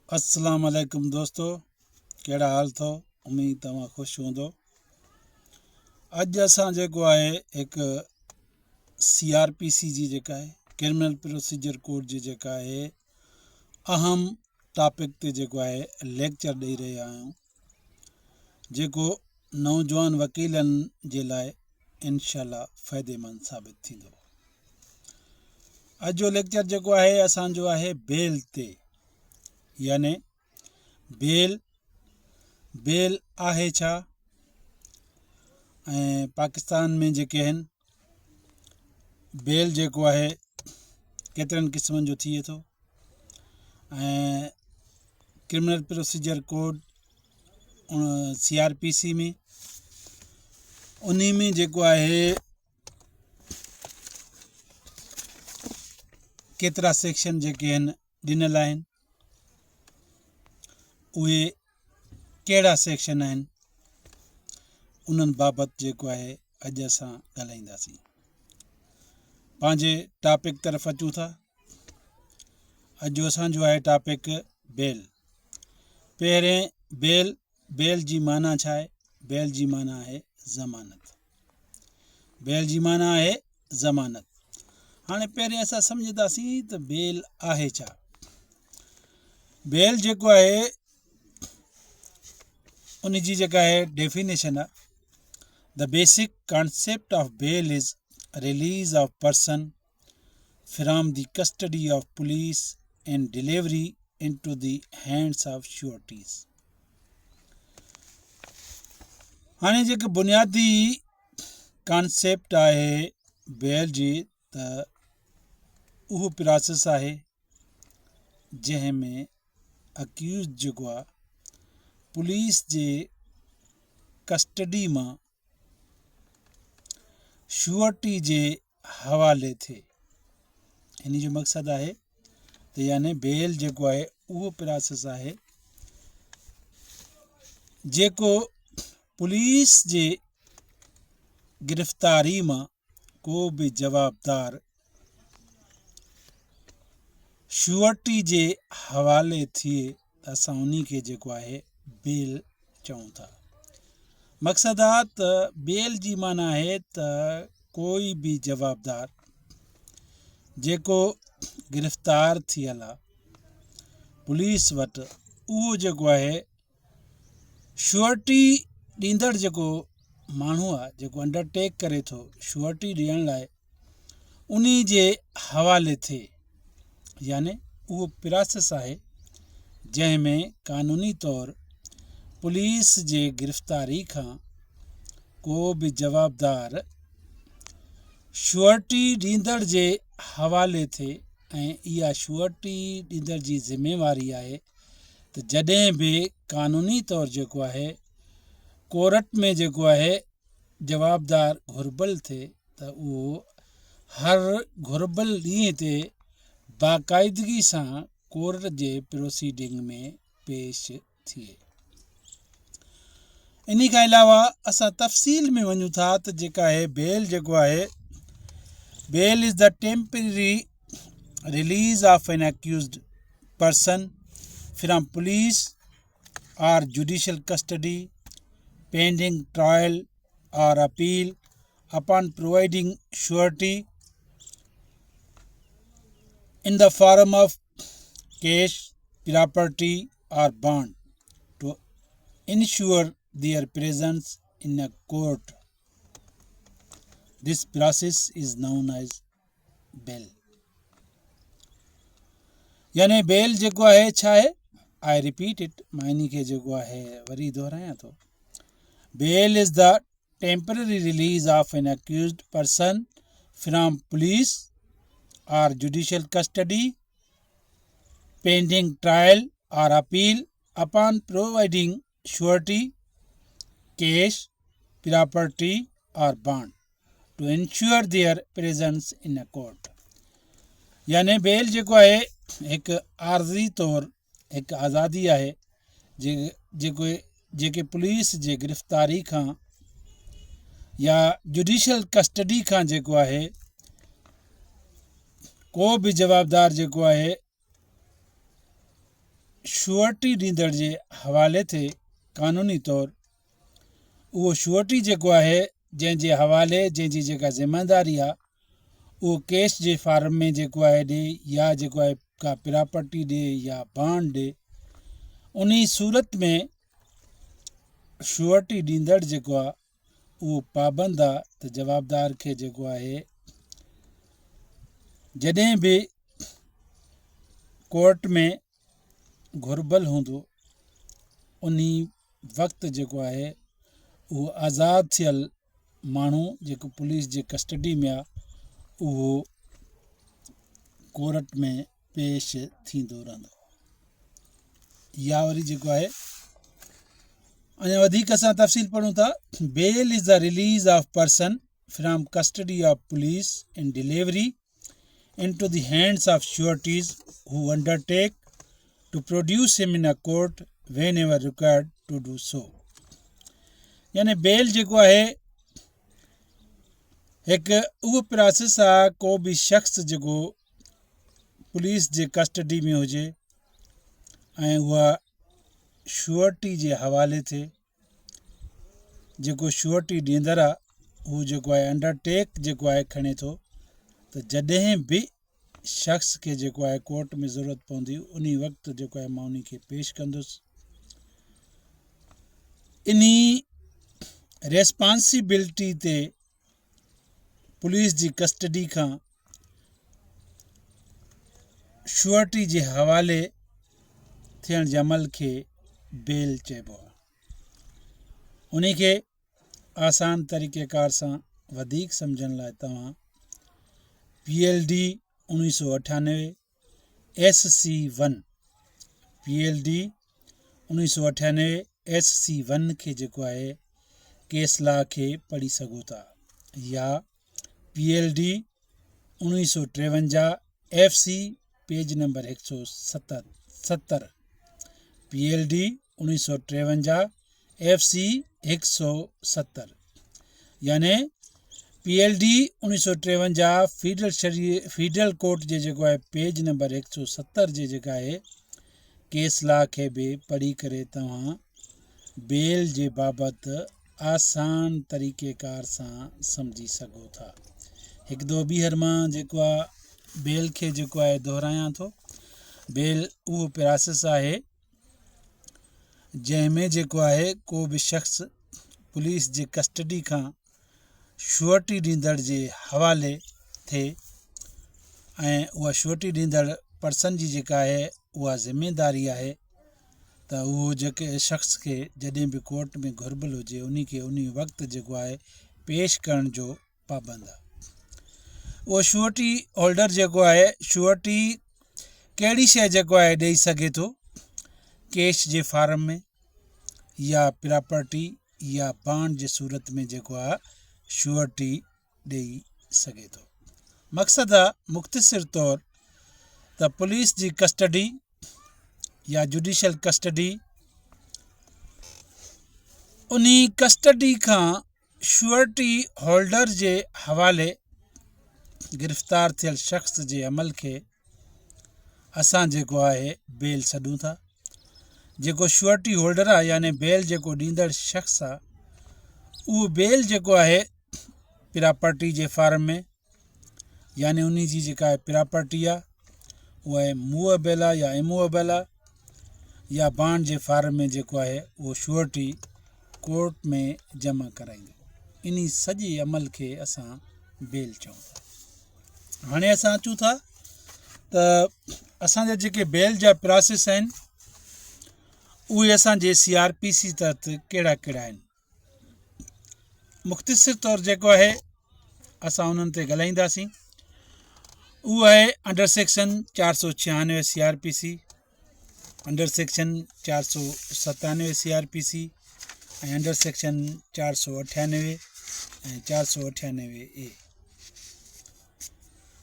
अस्सलाम वालेकुम दोस्तों, कहिड़ा हाल अथव? उम्मीद तव्हां ख़ुशि हूंदो। अॼु असां जेको आहे हिकु CRPC जी जेका आहे क्रिमिनल प्रोसीजर कोड जी जेका आहे अहम टॉपिक ते जेको आहे लेक्चर ॾेई रहिया आहियूं, जेको नौजवान वकीलनि जे लाइ इनशाअल्लाह फ़ाइदेमंद साबित थींदो। अॼु जो लेक्चर जेको आहे असांजो आहे बेल ते, याने बेल आहे छा, ऐं पाकिस्तान में जेके आहिनि बेल जेको आहे केतिरनि क़िस्मनि जो थिए थो, ऐं क्रिमिनल प्रोसीजर कोड CRPC में उन्ही में जेको आहे केतिरा सेक्शन जेके आहिनि ॾिनल आहिनि, उहे कहिड़ा सेक्शन आहिनि, उन्हनि बाबति जेको आहे अॼु असां ॻाल्हाईंदासीं। पंहिंजे टॉपिक तरफ़ अचूं था। अॼु असांजो आहे टॉपिक बेल। पहिरें बेल जी माना छा आहे? बेल जी माना आहे ज़मानत। बेल जी माना आहे ज़मानत। हाणे पहिरें असां सम्झंदासीं त बेल आहे छा। बेल जेको आहे उन जी जेका आहे डेफिनेशन आहे, the basic concept of bail is release of person from the custody of police and delivery into the hands of sureties. हाणे जेके बुनियादी कॉन्सेप्ट आहे बेल जी, त उहो प्रोसेस आहे जंहिं में अक्यूज़ जेको आहे पुलिस जे कस्टडी मां श्योरिटी जे हवाले थिए। इन जो मक़सदु आहे त यानी बेल जेको आहे उहो प्रोसेस आहे जेको पुलिस जे गिरफ़्तारी मां को बि जवाबदार श्योरिटी जे हवाले थिए त असां उन खे जेको आहे बेल चऊं था। मक़सदु आहे त बेल जी माना आहे त कोई बि जवाबदार जेको गिरफ़्तार थियल आहे पुलिस वटि, उहो जेको आहे श्योरिटी ॾींदड़ जेको माण्हू आहे, जेको अंडरटेक करे थो श्योरिटी ॾियण लाइ, उन जे हवाले थिए। याने उहो प्रोसेस आहे जंहिं में क़ानूनी तौरु पुलिस जे गिरफ़्तारी खां को बि जवाबदार श्योरिटी ॾींदड़ जे हवाले थिए, ऐं इहा श्योरिटी ॾींदड़ जी ज़िमेवारी आहे त जॾहिं बि क़ानूनी तौरु जेको आहे कोर्ट में जेको आहे जवाबदार घुर्बल थिए त उहो हर घुर्बल ॾींहं ते बाक़ाइदगी सां कोर्ट जे प्रोसीडिंग में पेश थिए। इन खां अलावा असां तफ़सील में वञूं था त जेका आहे बेल जेको आहे, bail is the temporary release of an accused person from police और जुडिशियल कस्टडी पेंडिंग ट्रायल और appeal upon providing surety in the form of cash, property or bond to ensure their presence in a court. This process is known as bail. यानी बेल जेको आहे छा आहे? I repeat it, मां इन खे जेको आहे वरी दोहरायां थो। Bail is the temporary release of an accused person from police or judicial custody pending trial or appeal upon providing surety, cash, property or bond to ensure their presence in a court. यानी बेल जेको आहे हिकु आर्ज़ी तौरु हिकु आज़ादी आहे जेके police जे गिरफ़्तारी खां या जुडिशियल कस्टडी खां जेको आहे को बि जवाबदार जेको आहे श्योरिटी ॾींदड़ जे हवाले थिए क़ानूनी तौरु उहो श्योरिटी जेको आहे जंहिंजे हवाले जंहिंजी जेका ज़िमेदारी आहे उहो केस जे फार्म में जेको आहे ॾे या जेको आहे का प्रॉपर्टी ॾे या बॉन्ड ॾे उन सूरत में श्योरिटी ॾींदड़ जेको आहे उहो पाबंद आहे त जवाबदार खे जेको आहे जॾहिं बि कोर्ट में घुर्बल हूंदो उन वक़्तु जेको आहे उहो आज़ादु थियल माण्हू जेको पुलिस जे कस्टडी में आहे उहो कोर्ट में पेश थींदो रहंदो। या वरी जेको आहे अञा वधीक असां तफ़सील पढ़ूं था। Bail is the release of person from custody of police in delivery into the hands of sureties who undertake to produce him in a court whenever required to do so। यानी बेल जेको आहे हिकु उहो प्रोसेस आहे को बि शख़्स जेको पुलिस जे कस्टडी में हुजे ऐं उहा श्योरिटी जे हवाले थिए जेको श्योरिटी ॾींदड़ आहे उहो जेको आहे अंडरटेक जेको आहे खणे थो त जॾहिं बि शख़्स खे जेको आहे कोर्ट में ज़रूरत पवंदी उन वक़्तु जेको आहे मां उन खे पेश कंदुसि। इन रेस्पॉन्सिबिलिटी ते पुलिस जी कस्टडी खां श्योरिटी जे हवाले थियण जे अमल खे बेल चइबो आहे। उन खे आसान तरीक़ेकार सां वधीक सम्झण लाइ तव्हां PLD 1998 SC1 PLD 1998 SC1 खे जेको आहे केस लॉ खे पढ़ी सघो था या PLD 1953 FC page number 170 PLD 1953 FC 170 यानी PLD 1953 फीडरल कोर्ट जे जेको आहे पेज नंबर 170 जे जेका आहे केस लॉ खे बि पढ़ी करे तव्हां बेल जे बाबति आसान तरीक़ेकार सां सम्झी सघो था। हिकु दो ॿीहर मां जेको आहे बेल खे जेको आहे दोहिरायां थो। बेल उहो प्रोसेस आहे जंहिंमें जेको आहे को बि शख़्स पुलिस जे कस्टडी खां श्योरिटी ॾींदड़ जे हवाले थिए ऐं उहा श्योरिटी ॾींदड़ पर्सन जी जेका आहे उहा ज़िमेदारी आहे त उहो जेके शख़्स खे जॾहिं बि कोर्ट में घुर्बल हुजे उन खे उन वक़्तु जेको आहे पेश करण जो पाबंद आहे। उहो श्योरिटी होल्डर जेको आहे श्योरिटी कहिड़ी शइ जेको आहे ॾेई सघे थो केस जे फार्म में या प्रॉपर्टी या बॉन्ड जे सूरत में जेको आहे श्योरिटी ॾेई सघे थो। मक़सदु आहे मुख़्तसिर तौरु त पुलिस जी कस्टडी या जुडिशल कस्टडी उन कस्टडी खां श्योरिटी होल्डर जे हवाले गिरफ़्तार थियल शख़्स जे अमल खे असां जेको आहे बेल सॾूं था। जेको श्योरिटी होल्डर आहे यानी बेल जेको ॾींदड़ शख़्स आहे उहो बेल जेको आहे प्रॉपर्टी जे फार्म में यानी उन जी जेका आहे प्रॉपर्टी आहे उहा मूवेबल आहे या इमूवेबल आहे या बॉन्ड जे फार्म में जेको आहे उहो श्योरिटी कोर्ट में जमा कराईंदो। इन सॼे अमल खे असां बेल चऊं था। हाणे असां अचूं था त असांजा जेके बेल जा प्रोसेस आहिनि उहे असांजे CRPC तहत कहिड़ा कहिड़ा आहिनि। मुख़्तसिर तौरु जेको आहे असां उन्हनि ते ॻाल्हाईंदासीं। उहो आहे under section 496 CRPC, under section 497 CRPC ऐं अंडर सेक्शन 498 ऐं 498A।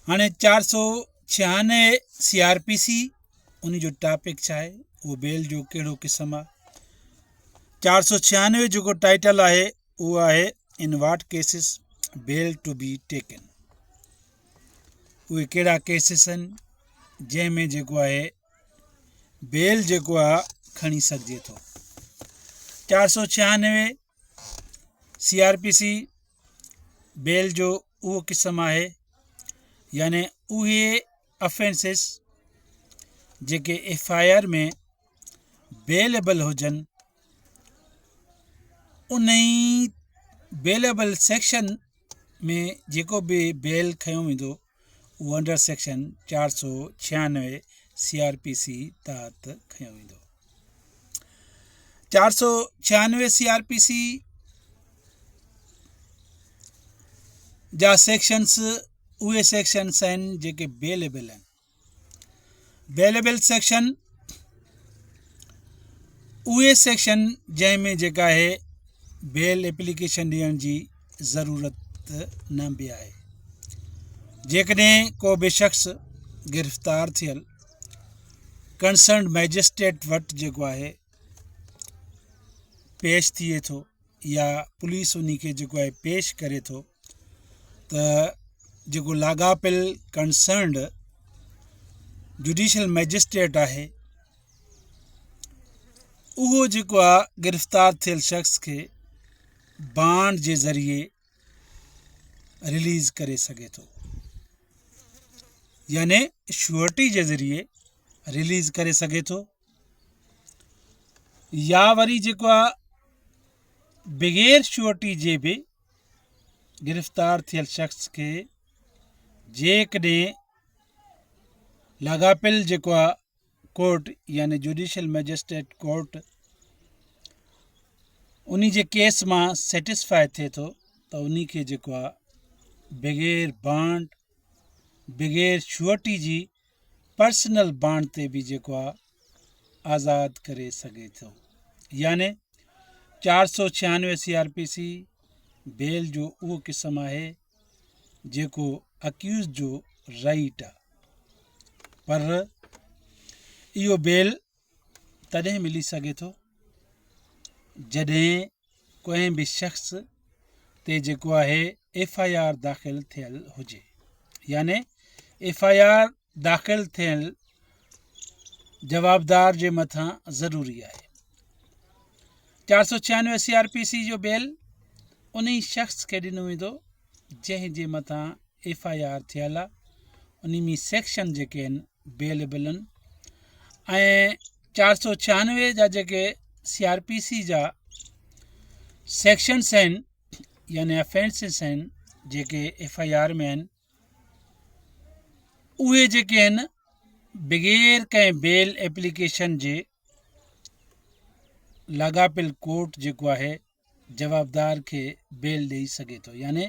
हाणे 496 CRPC उन जो टॉपिक छा आहे उहो बेल जो कहिड़ो क़िस्म आहे। 496 जेको टाइटल आहे उहो आहे in what cases bail to be taken. उहे कहिड़ा केसिस आहिनि जंहिंमें जेको आहे बेल जेको आहे खणी सघिजे थो। 496 CRPC बेल जो उहो क़िस्म आहे, यानी उहे अफेंसिस जेके FIR में बेलेबल हुजनि, उन ई बेलेबल सेक्शन में जेको बि बेल खंयो वेंदो उहो अंडर सेक्शन 496 CRPC तहत खंयो वेंदो। 496 CRPC जा सेक्शन्स उहे सेक्शन्स आहिनि जेके बेलेबल आहिनि। बेलेबल सेक्शन उहे सेक्शन जंहिंमें जेका आहे बेल एप्लीकेशन ॾियण जी ज़रूरत न बि आहे। जेकॾहिं को बि शख़्स गिरफ़्तार थियल कंसर्न मैजिस्ट्रेट वटि जेको आहे पेश थिए थो या पुलिस उन खे जेको आहे पेश करे थो, त जेको लाॻापियल कंसर्न्ड जुडिशल मैजिस्ट्रेट आहे उहो जेको आहे गिरफ़्तार थियल शख़्स खे बांड जे ज़रिए रिलीज़ करे सघे थो, यानी श्योरिटी जे ज़रिए रिलीज़ करे सघे थो, या वरी जेको आहे बग़ैर श्योरिटी जे बि गिरफ़्तार थियल शख़्स खे जेकॾहिं लाॻापियल जेको आहे कोर्ट यानी जुडिशल मैजिस्ट्रेट कोर्ट उन जे केस मां सेटिस्फाई थिए थो त उन खे जेको आहे बग़ैर बांड बग़ैर श्योरिटी जी पर्सनल बांड ते बि जेको आहे आज़ादु करे सघे थो। यानी 496 CRPC बेल जो उहो क़िस्म आहे जेको अक्यूज़ जो राइट आहे, पर इहो बेल तॾहिं मिली सघे थो जॾहिं कंहिं बि शख़्स ते जेको आहे FIR दाख़िल थियल हुजे, यानी FIR दाख़िल थियल जवाबदार जे मथां ज़रूरी आहे। 496 CRPC जो बेल उन ई शख़्स खे ॾिनो वेंदो जंहिं जे मथां FIR थियल आहे, उन में सेक्शन जेके आहिनि बेलेबल आहिनि, ऐं 496 जा जेके CRPC जा सेक्शन्स आहिनि यानी अफेंसिस आहिनि जेके FIR में आहिनि, उहे जेके आहिनि बग़ैर कंहिं बेल एप्लीकेशन जे लाॻापियल कोर्ट जेको आहे जवाबदार खे बेल ॾेई सघे थो, यानी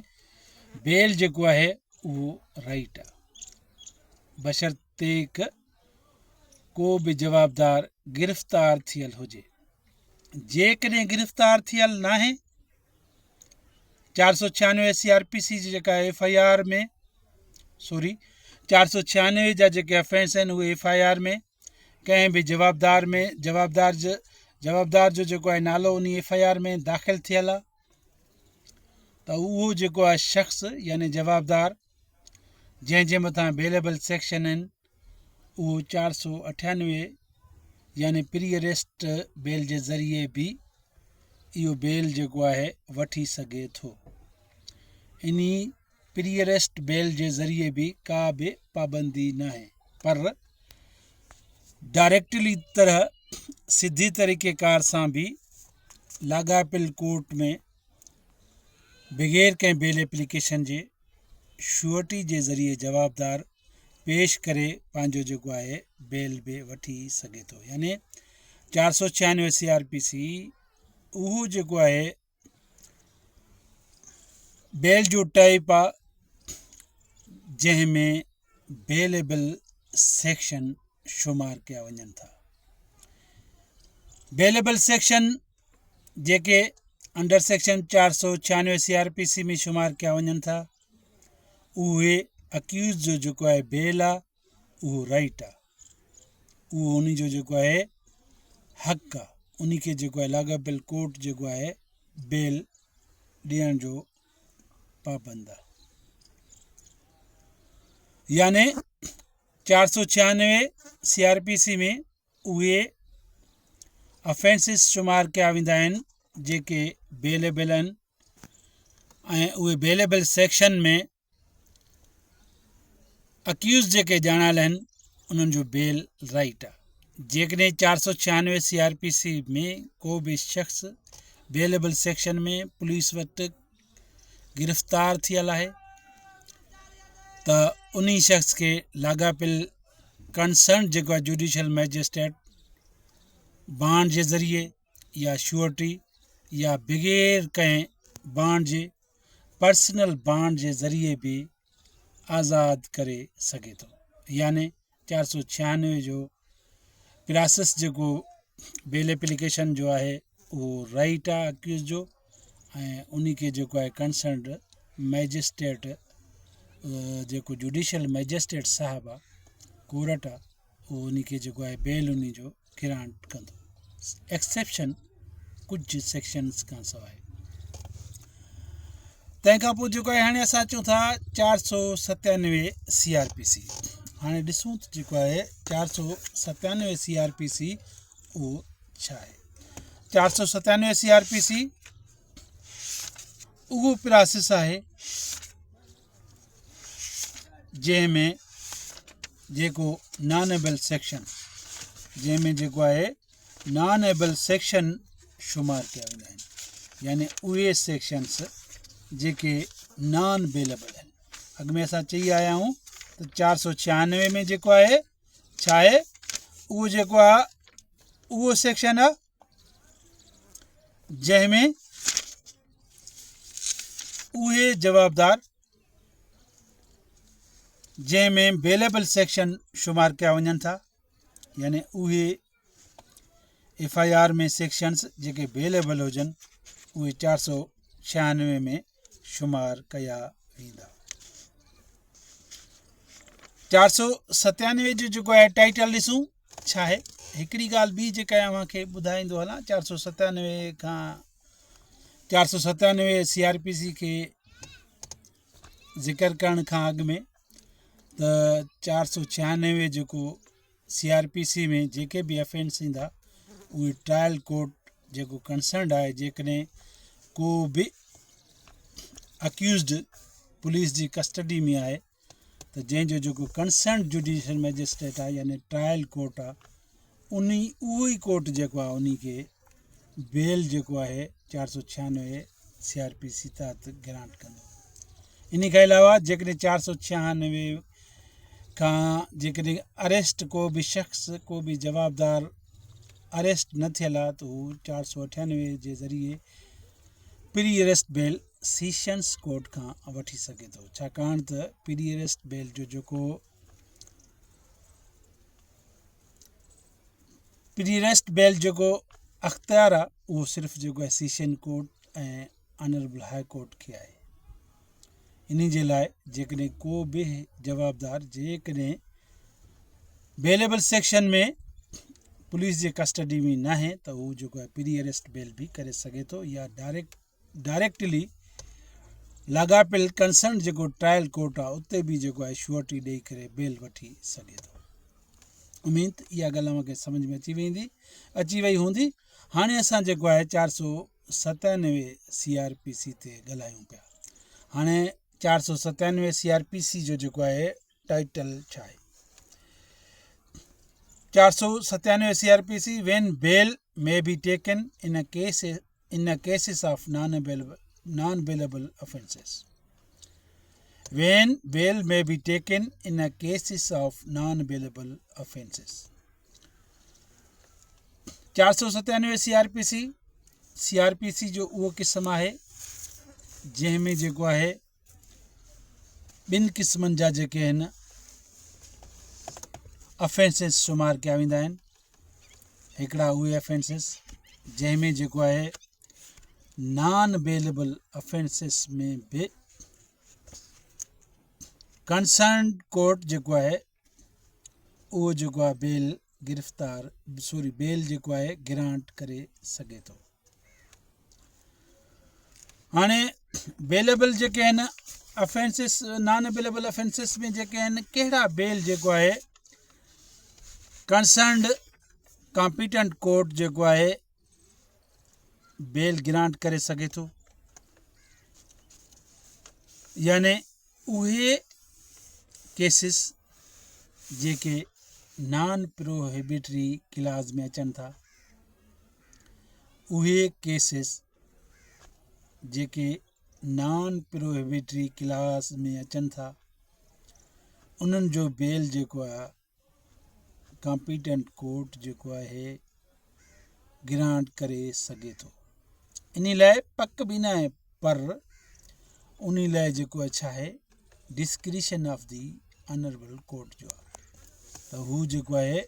बेल जेको आहे उहो राइट आहे, बशर्ते को बि जवाबदार गिरफ़्तार थियल हुजे। जेकॾहिं गिरफ़्तार थियल नाहे, 496 CRPC जी जेका FIR में 496 जा जेके अफेंस आहिनि उहे FIR में कंहिं बि जवाबदार जो जेको आहे नालो उन FIR में दाख़िल थियल आहे, त उहो जेको आहे शख़्स यानी जवाबदार जंहिंजे मथां बेलेबल सेक्शन आहिनि उहो 498 यानी प्री अरेस्ट बेल जे ज़रिए बि इहो बेल जेको आहे वठी सघे थो। इन प्री अरेस्ट बेल जे ज़रिए बि का बि पाबंदी न आहे, पर डायरेक्टली तरह सिधी तरीक़ेकार सां बि लाॻापियल कोर्ट में बग़ैर कंहिं बेल एप्लीकेशन जे श्योरिटी जे ज़रिए जवाबदार पेश करे पंहिंजो जेको आहे बेल बि वठी सघे थो। यानी 496 CRPC उहो जेको आहे बेल जो टाइप आहे जंहिंमें बेलेबल सेक्शन शुमार कया वञनि था। बेलेबल सेक्शन जेके अंडर सेक्शन 496 CRPC में शुमार कया वञनि था उहे अक्यूज़ जो जेको आहे बेल आहे उहो राइट आहे, उहो उन जो जेको आहे हक़ आहे, उन खे जेको आहे लाॻापियल कोर्ट जेको आहे बेल ॾियण जो पाबंद आहे। यानी 496 CRPC में उहे अफेंसिस शुमार कया वेंदा आहिनि जेके बेलेबल आहिनि ऐं उहे बेलेबल सेक्शन में अक्यूज़ जेके ॼाणायल आहिनि उन्हनि जो बेल राइट आहे। जेकॾहिं 496 CRPC में को बि शख़्स बेलेबल सेक्शन में पुलिस वटि गिरफ़्तार थियल आहे त उन शख़्स खे लाॻापियल कंसर्न जेको आहे जुडिशल मैजिस्ट्रेट बांड जे ज़रिए या श्योरिटी या बग़ैर कंहिं बांड जे पर्सनल बांड जे ज़रिए बि आज़ादु करे सघे थो। यानी 496 जो प्रोसेस जेको बेल एप्लीकेशन जो आहे उहो राइट आहे अक्यूज़ जो ऐं उन खे जेको आहे कंसर्नड मैजिस्ट्रेट जेको जुडिशल मैजिस्ट्रेट साहिबु आहे कोर्ट आहे उहो उन खे जेको आहे बेल उन जो ग्रांट कंदो एक्सेप्शन कुझु सेक्शन्स खां सवाइ। तंहिंखां पोइ जेको आहे हाणे असां अचूं था 497 CRPC। हाणे ॾिसूं त जेको आहे 497 CRPC उहो छा आहे। 497 CRPC उहो प्रोसेस आहे जंहिंमें जेको नॉन एबल सेक्शन जंहिंमें जेको आहे नॉन एबल सेक्शन शुमार कया वेंदा आहिनि यानी उहे सेक्शन्स जेके नॉन बेलेबल आहिनि। अॻ में असां चई आया आहियूं त 496 में जेको आहे छा आहे उहो जेको आहे उहो सेक्शन आहे जंहिंमें उहे जवाबदार जंहिंमें बेलेबल सेक्शन शुमार कया वञनि था यानी उहे FIR में सेक्शन्स जेके बेलेबल हुजनि उहे 496 में शुमार कया वेंदा। 497 जो जेको आहे टाइटल ॾिसूं छा आहे। हिकिड़ी ॻाल्हि ॿी जेका आहे अव्हांखे ॿुधाईंदो हलां 497 खां 497 CRPC खे ज़िक्र करण खां अॻु में त 496 जेको CRPC में जेके बि अफेंस ईंदा उहे ट्रायल कोर्ट जेको कंसर्न आहे जेकॾहिं को बि अक्यूज़ड पुलिस जी कस्टडी में आहे त जंहिंजो जेको कंसर्न जुडिशल मैजिस्ट्रेट आहे यानी ट्रायल कोर्ट आहे उहो ई कोर्ट जेको आहे उन खे बेल जेको आहे 496 CRPC तहत ग्रांट कंदो। इन खां अलावा जेकॾहिं 496 खां जेकॾहिं अरेस्ट को बि शख़्स को बि जवाबदार अरेस्ट न थियल आहे त हू 498 जे ज़रिए प्री अरेस्ट बेल सेशंस कोर्ट खां वठी सघे थो। छाकाणि त प्री अरेस्ट बेल जो जेको प्री अरेस्ट बेल जेको अख़्तियार आहे उहो सिर्फ़ु जेको आहे सेशन कोर्ट ऐं ऑनरेबल हाई कोर्ट खे आहे। इन जे लाइ जेकॾहिं को बि जवाबदार जेकॾहिं बेलेबल सेक्शन में पुलिस जे कस्टडी में न आहे त उहो जेको आहे प्री अरेस्ट बेल बि करे सघे थो या डायरेक्टली लाॻापियल कंसर्न जेको ट्रायल कोर्ट आहे उते बि जेको आहे श्योरिटी ॾेई करे बेल वठी सघे थो। उमेद इहा ॻाल्हि मूंखे सम्झ में अची वई हूंदी। हाणे असां जेको आहे 497 CRPC ते ॻाल्हायूं पिया। हाणे 497 CRPC जो जेको आहे टाइटल छा आहे। 497 CRPC when bail may be taken in cases of non-bailable offences. When bail may be taken in cases of non-bailable offences. 497 CRPC जो उहो क़िस्म आहे जंहिंमें जेको आहे ॿिनि क़िस्मनि जा जेके आहिनि अफेंसिस शुमार कया वेंदा आहिनि। हिकिड़ा उहे अफेंसिस जंहिंमें जेको आहे नॉन बेलेबल अफेंसिस में बि कंसर्न कोर्ट जेको आहे उहो जेको आहे बेल जेको आहे ग्रांट करे सघे थो। हाणे बेलेबल जेके आहिनि अफेंसिस नॉन बेलेबल अफेंसिस में जेके आहिनि कहिड़ा बेल जेको आहे कंसर्नड कॉम्पिटेंट कोर्ट जेको आहे बेल ग्रांट करे सघे थो। यानी उहे केसिस जेके नॉन प्रोहिबिटरी क्लास में अचनि था, उहे केसिस जेके नॉन प्रोहिबिटरी क्लास में अचनि था, उन्हनि जो बेल जेको आहे कॉम्पिटेंट कोर्ट जेको आहे ग्रांट करे सघे थो। इन लाइ पक बि न आहे, पर उन लाइ जेको आहे छा आहे discretion of the honourable court जो आहे। त हू जेको आहे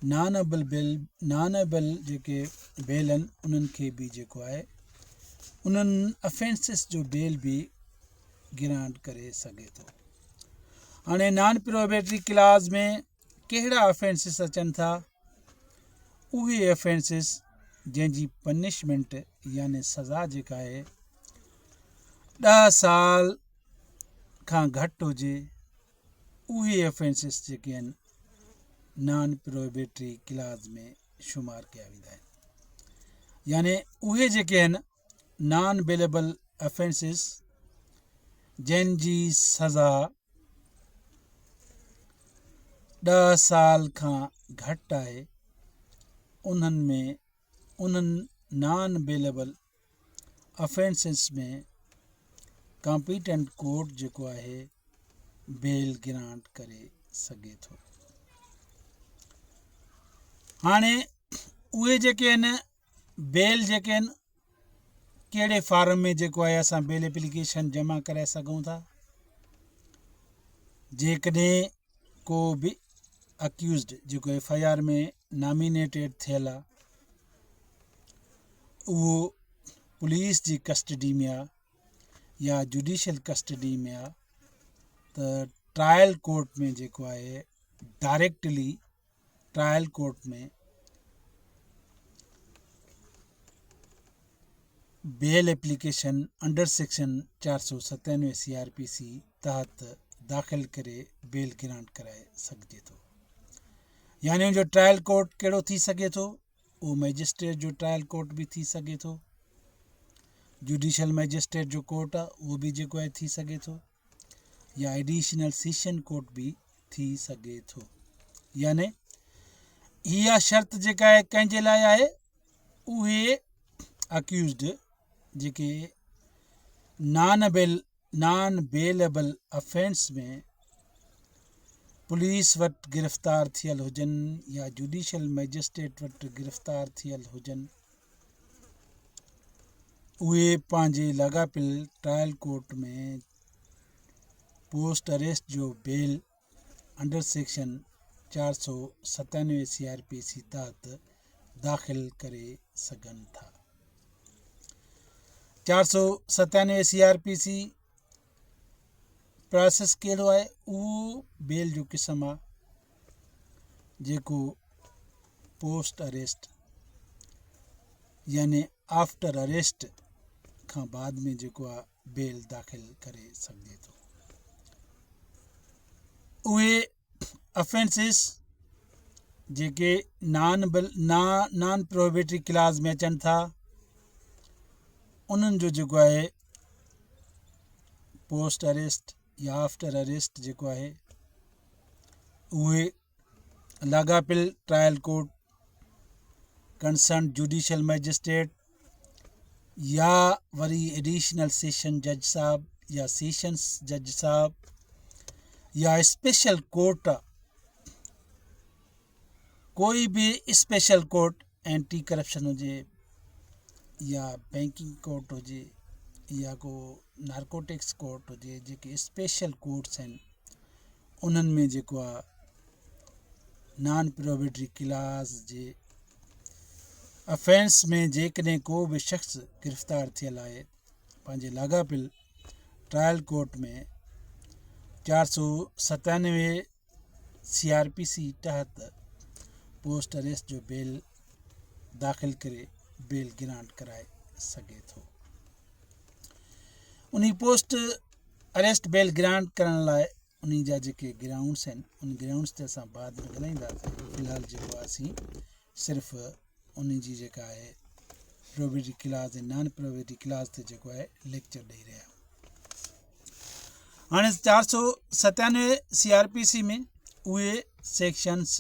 नॉनेबल जेके बेल आहिनि उन्हनि खे बि जेको आहे उन्हनि अफेंसिस जो बेल बि ग्रांट करे सघे थो। हाणे नॉन प्रोहिबिटरी क्लास में कहिड़ा अफेंसिस अचनि था? उहे अफेंसिस जंहिंजी पनिशमेंट यानी सज़ा जेका आहे 10 साल खां घटि हुजे, उहे अफेंसिस जेके आहिनि नॉन प्रोहिबिटरी क्लास में शुमार कया वेंदा आहिनि। यानी उहे जेके आहिनि नॉन बेलेबल अफेंसिस जंहिंजी सज़ा 10 साल खां घटि आहे, उन्हनि नॉन बेलेबल अफेंसिस में कॉम्पिटेंट कोर्ट जेको आहे बेल ग्रांट करे सघे थो। हाणे उहे जेके आहिनि बेल जेके आहिनि कहिड़े फार्म में जेको आहे असां बेल एप्लीकेशन जमा कराए सघूं था? जेकॾहिं को बि अक्यूज़्ड जेको FIR में नॉमिनेटेड थियल आहे, उहो पुलिस जी कस्टडी में आहे या जुडिशल कस्टडी में आहे, त ट्रायल कोर्ट में जेको आहे डायरेक्टली ट्रायल कोर्ट में bail application under section 497 CRPC तहत दाख़िल करे बेल ग्रांट कराए सघिजे थो। यानी उनजो ट्रायल कोर्ट कहिड़ो थी सघे थो? उहो मैजिस्ट्रेट जो ट्रायल कोर्ट बि थी सघे थो, जुडिशल मैजिस्ट्रेट जो कोर्ट आहे उहो बि जेको आहे थी सघे थो, या एडिशनल सेशन कोर्ट बि थी सघे थो। यानी इहा शर्त जेका आहे कंहिंजे लाइ आहे? उहे अक्यूज़्ड जेके नॉन बेलेबल अफेंस में पुलिस वटि गिरफ़्तार थियल हुजनि या जुडिशल मैजिस्ट्रेट वटि गिरफ़्तार थियल हुजनि, उहे पंहिंजे लाॻापियल ट्रायल कोर्ट में पोस्ट अरेस्ट जो बेल अंडर सेक्शन 497 CRPC तहत दाख़िल करे सघनि था। 497 CRPC प्रोसेस कहिड़ो आहे? उहो बेल जो क़िस्म आहे जेको पोस्ट अरेस्ट यानी आफ्टर अरेस्ट खां बाद में जेको आहे बेल दाख़िल करे सघिजे थो। उहे अफेंसिस जेके नॉन प्रोहिबिटरी क्लास में अचनि था, उन्हनि जो जेको आहे पोस्ट अरेस्ट या आफ्टर अरेस्ट जेको आहे उहे लाॻापियल trial court, concern judicial magistrate या वरी एडिशनल सेशन जज साहब या सेशंस जज साहब या स्पेशल कोर्ट, कोई भी स्पेशल कोर्ट एंटी करप्शन हुजे या बैंकिंग कोर्ट हुजे या को नारकोटिक्स कोर्ट हुजे, जेके स्पेशल कोर्ट्स आहिनि उन्हनि में जेको आहे नॉन प्रोहिबिटरी क्लास जे अफेंस में जेकॾहिं को बि शख़्स गिरफ़्तार थियल आहे, पंहिंजे लाॻापियल ट्रायल कोर्ट में 497 CRPC तहत पोस्ट अरेस्ट जो बेल दाख़िल करे बेल ग्रांट कराए सघे थो। उन पोस्ट अरेस्ट बेल ग्रांट करण लाइ उन जा जेके ग्राउंड्स आहिनि, उन ग्राउंड्स ते असां बाद में ॻाल्हाईंदासीं। फ़िलहाल जेको आहे असीं सिर्फ़ु उन जी जेका आहे प्रोबेटरी क्लास ऐं नॉन प्रोबेटरी क्लास ते जेको आहे लेक्चर ॾेई रहिया आहियूं। हाणे 497 CRPC में उहे सेक्शन्स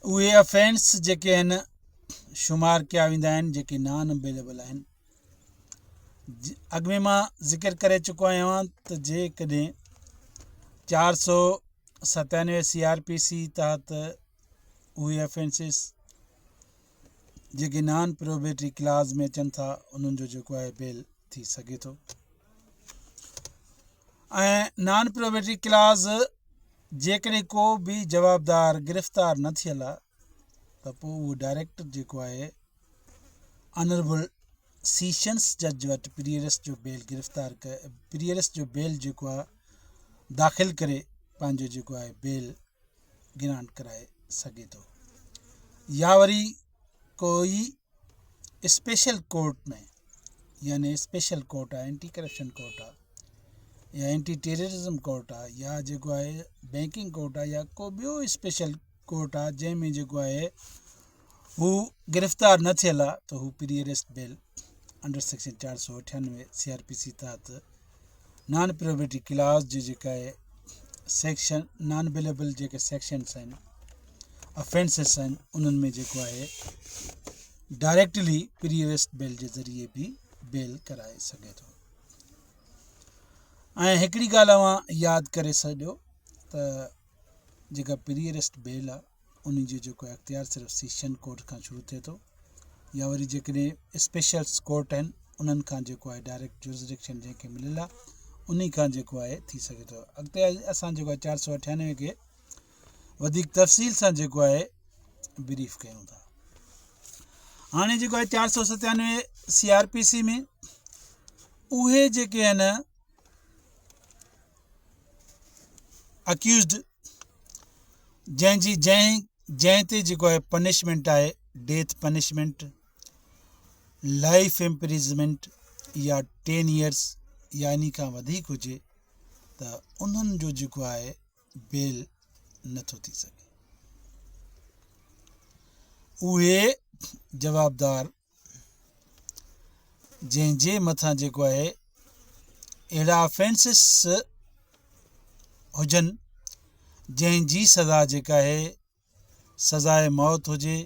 उहे अफेंस जेके आहिनि शुमार कया वेंदा आहिनि जेके नॉन अवेलेबल आहिनि। अॻु में मां ज़िक्र करे चुको आहियां त जेकॾहिं 497 CRPC तहत उहे अफेंसिस जेके नॉन प्रोबेटरी क्लास में अचनि था उन्हनि जो जेको आहे बेल थी सघे थो। ऐं नॉन प्रोबेटरी क्लास जेकॾहिं को बि जवाबदार गिरफ़्तार न थियल आहे त पोइ उहो डायरेक्ट जेको आहे ऑनरेबल सेशंस जज वटि पीरियरस जो बेल पीरियरस जो बेल जेको आहे दाख़िल करे पंहिंजो जेको आहे बेल ग्रांट कराए सघे थो। या वरी कोई स्पेशल कोर्ट में यानी स्पेशल कोर्ट आहे, एंटी करप्शन कोर्ट आहे या एंटी टेररिज्म कोर्ट आहे या जेको आहे बैंकिंग कोर्ट आहे या को ॿियो स्पेशल कोर्ट आहे जंहिंमें जेको आहे हू गिरफ़्तार न थियल आहे त हू पीरियरस बेल अंडर सेक्शन 498 CRPC तहत नॉन प्रोबेटरी क्लास जी जेका आहे सेक्शन नॉन अवेलेबल जेके सेक्शन्स आहिनि अफेंसिस आहिनि उन्हनि में जेको आहे डायरेक्टली पीरियरस बेल जे ज़रिए बि बेल कराए सघे थो। ऐं हिकिड़ी ॻाल्हि अवां यादि करे छॾियो त जेका पीरियरस बेल आहे उन जो जेको आहे अख़्तियार सिर्फ़ु सेशन कोर्ट खां शुरू थिए थो या वरी जेकॾहिं स्पेशल कोर्ट आहिनि उन्हनि खां जेको आहे डायरेक्ट जुरिसडिक्शन जंहिंखे मिलियल आहे उन खां जेको आहे थी सघे थो। अॻिते असां जेको आहे 498 खे वधीक तफ़सील सां जेको आहे ब्रीफ कयूं था। हाणे जेको आहे 497 CRPC में उहे जेके आहिनि अक्यूज़्ड जंहिं ते जेको आहे पनिशमेंट आहे डेथ पनिशमेंट, लाइफ इम्प्रिजमेंट या 10 years या इन खां वधीक हुजे त उन्हनि जो जेको आहे बेल नथो थी सघे। उहे जवाबदार जंहिंजे मथां जेको आहे अहिड़ा अफेंसिस हुजनि जंहिंजी सज़ा जेका आहे सज़ाए मौत हुजे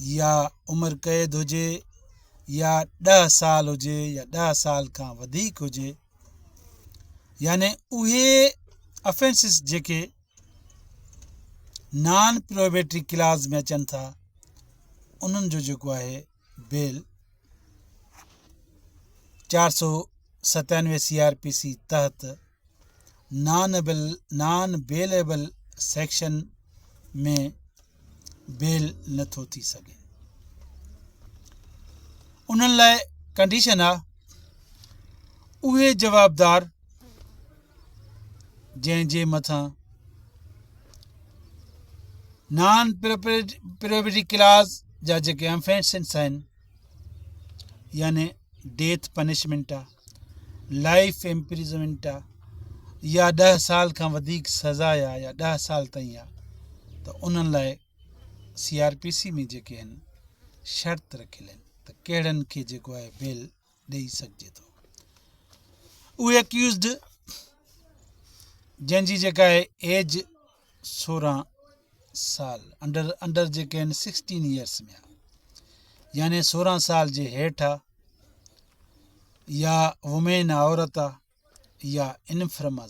या उमिरि क़ैद हुजे या 10 साल हुजे या 10 साल खां वधीक हुजे, यानी उहे अफेंसिस जेके नॉन प्रोबेटरी क्लास में अचनि था उन्हनि जो जेको आहे बेल 497 CRPC तहत नॉन बेलेबल सेक्शन में बेल नथो थी सघे। उन्हनि लाइ कंडीशन आहे उहे जवाबदार जंहिंजे मथां नॉन प्रोबेटरी क्लास जा जेके अफेंसिस आहिनि यानी डेथ पनिशमेंट आहे, लाइफ इम्प्रिजमेंट आहे या 10 साल खां वधीक सज़ा आहे या 10 साल ताईं आहे त उन्हनि लाइ CRPC में जेके आहिनि शर्त रखियल आहिनि त कहिड़नि खे जेको आहे बेल ॾेई सघिजे थो। उहे अक्यूज़्ड जंहिंजी जेका आहे एज 16 साल अंडर जेके आहिनि 16 years में आहे यानी 16 साल जे हेठि आहे या वुमेन औरत आहे या इनफ्रम आहे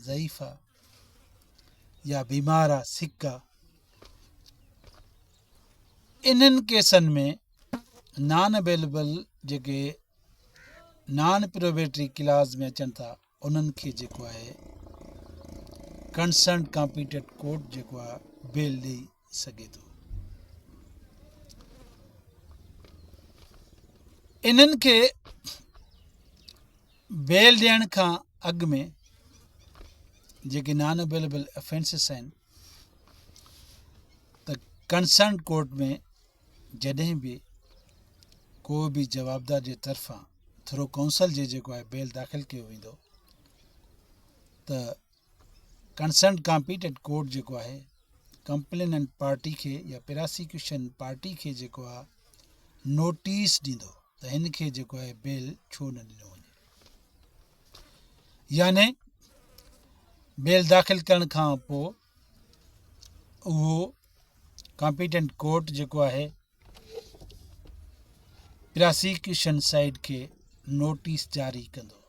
ज़ईफ़ आहे या बीमार आहे सिक आहे, इन्हनि केसनि में नॉन अवेलेबल जेके नॉन प्रोबेटरी क्लास में अचनि था उन्हनि खे जेको आहे कंसर्न कॉम्पिटेंट कोर्ट जेको आहे बेल ॾेई सघे थो। इन्हनि खे बेल ॾियण खां अॻु में जेके नॉन अवेलेबल अफेंसिस आहिनि त कंसर्न कोर्ट में जॾहिं बि को बि जवाबदार जे तरफ़ां थ्रू काउंसिल जे जेको आहे बेल दाख़िल कयो वेंदो त कंसर्न कॉम्पिटेंट कोर्ट जेको आहे कंप्लेनेंट पार्टी खे या प्रोसिक्यूशन पार्टी खे जेको आहे नोटिस ॾींदो त हिन खे जेको आहे बेल छो न ॾिनो वञे, याने बेल दाख़िल करण खां पोइ उहो कॉम्पिटेंट कोर्ट जेको आहे प्रोसिक्यूशन साइड खे नोटिस जारी कंदो।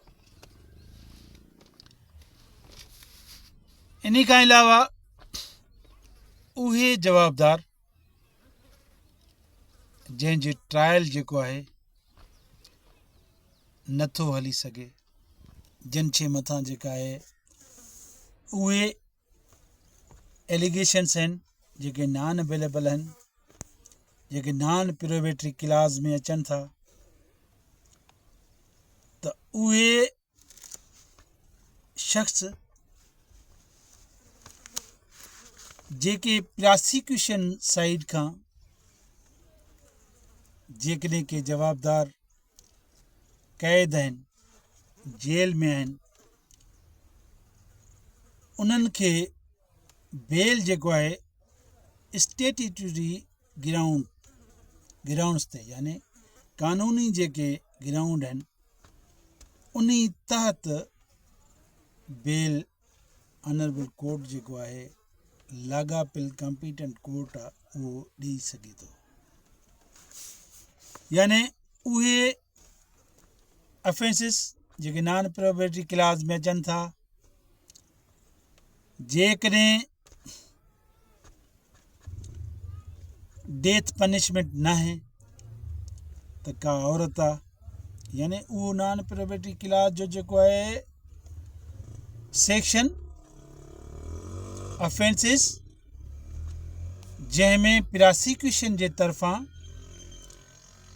इन खां अलावा उहे जवाबदार जंहिंजे ट्रायल जेको आहे नथो हली सघे, जिन जे मथां जेका आहे उहे एलिगेशन्स आहिनि जेके नॉन अवेलेबल आहिनि, जेके नॉन प्रोबेटरी क्लास में अचनि था, त उहे शख़्स जेके प्रोसिक्यूशन साइड खां जेकॾहिं के जवाबदार क़ैद आहिनि, जेल में आहिनि, उन्हनि खे बेल जेको आहे स्टेट्यूटरी ग्राउंड्स ते, यानी कानूनी जेके ग्राउंड आहिनि उन तहत बेल ऑनरेबल कोर्ट जेको आहे लाॻापियल कॉम्पिटेंट कोर्ट आहे उहो ॾेई सघे थो। यानी उहे अफेंसिस जेके नॉन प्रोबेटरी क्लास में अचनि था, जेकॾहिं डेथ पनिशमेंट न आहे त का औरत आहे, यानी उहो नॉन प्रोबेटरी क्लास जो जेको आहे सेक्शन अफेंसिस जंहिंमें प्रोसिक्यूशन जे तरफ़ां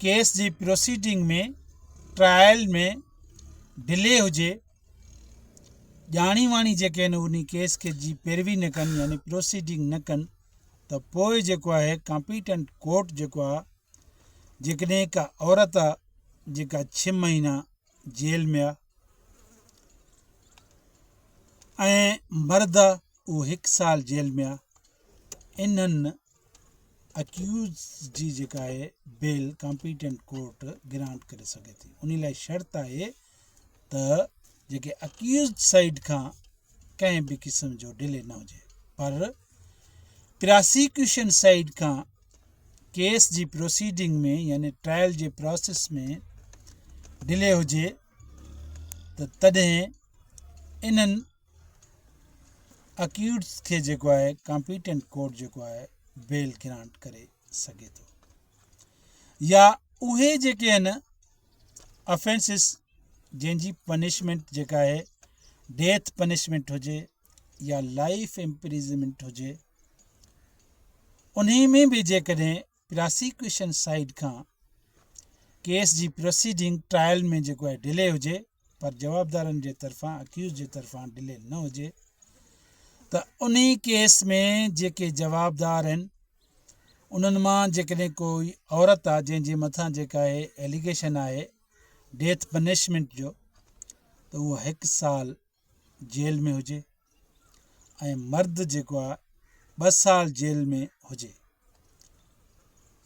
केस जी प्रोसीडिंग में ट्रायल में डिले हुजे, ॼाणी वाणी जेके आहिनि उन केस खे जी पैरवी न कनि, यानी प्रोसीडिंग न कनि, त पोइ जेको आहे कॉम्पिटेंट कोर्ट जेको आहे जेकॾहिं का औरत आहे जेका 6 महीना जेल में आहे ऐं मर्द आहे उहो 1 साल जेल में आहे, इन्हनि अक्यूज़ जी जेका आहे बेल कॉम्पिटेंट कोर्ट ग्रांट करे सघे थी। उन लाइ शर्त आहे त जेके अक्यूज़ साइड खां कंहिं बि क़िस्म जो डिले न हुजे, पर प्रोसिक्यूशन साइड खां केस जी प्रोसीडिंग में यानी ट्रायल जे प्रोसेस में डिले हुजे त तॾहिं इन्हनि अक्यूज़ खे जेको आहे कॉम्पिटेंट कोर्ट जेको आहे बेल ग्रांट करे सघे थो। या उहे जेके आहिनि अफेंसिस जंहिंजी पनिशमेंट जेका आहे डेथ पनिशमेंट हुजे या लाइफ इम्प्रिजनमेंट हुजे, उन्ही में बि जेकॾहिं प्रोसिक्यूशन साइड खां केस जी प्रोसीडिंग ट्रायल में जेको आहे डिले हुजे, पर जवाबदारनि जे तरफ़ां अक्यूज़ जे तरफ़ां डिले न हुजे, त उन केस में जेके जवाबदार आहिनि उन्हनि मां जेकॾहिं कोई औरत आहे जंहिंजे मथां जेका आहे एलिगेशन आहे डेथ पनिशमेंट जो, त उहा 1 साल जेल में हुजे ऐं मर्द जेको आहे 2 साल जेल में हुजे।